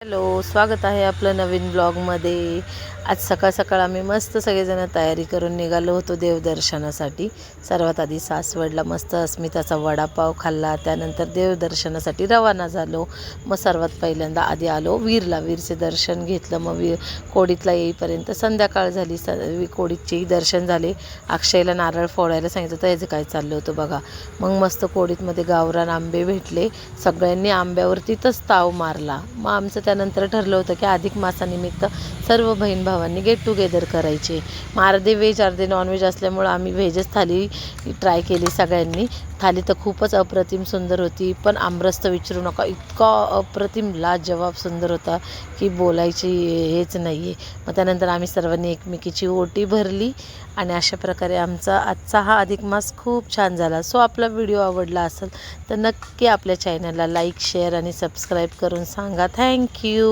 Hello, स्वागत आहे आपलं नवीन ब्लॉगमध्ये। आज सकाळ सकाळ आम्ही मस्त सगळेजण तयारी करून निघालो होतो देवदर्शनासाठी। सर्वात आधी सासवडला मस्त अस्मिताचा वडापाव खाल्ला, त्यानंतर देवदर्शनासाठी रवाना झालो। मग सर्वात पहिल्यांदा आधी आलो वीरला, वीरचे दर्शन घेतलं। मग कोडीतला येईपर्यंत संध्याकाळ झाली। कोडीतचेही दर्शन झाले। अक्षयला नारळ फोडायला सांगितलं तर याचं काय चाललं होतं बघा। मग मस्त कोडीतमध्ये गावरान आंबे भेटले, सगळ्यांनी आंब्यावर तिथंच ताव मारला। मग आमचं त्यानंतर ठरलं होतं की अधिक मासानिमित्त सर्व बहीण भावांनी गेट टुगेदर करायचे। मग अर्धे व्हेज अर्धे नॉनव्हेज असल्यामुळं आम्ही व्हेजच थाली ट्राय केली सगळ्यांनी। थाली तर खूपच अप्रतिम सुंदर होती, पण आमरस तर विचारू नका, इतका अप्रतिम लाजवाब सुंदर होता की बोलायची हेच नाही आहे। मग त्यानंतर आम्ही सर्वांनी एकमेकीची ओटी भरली आणि अशा प्रकारे आमचा आजचा हा अधिक मास खूप छान झाला। सो आपला व्हिडिओ आवडला असेल तर नक्की आपल्या चॅनलला लाईक शेअर आणि सबस्क्राईब करून सांगा। थँक्यू।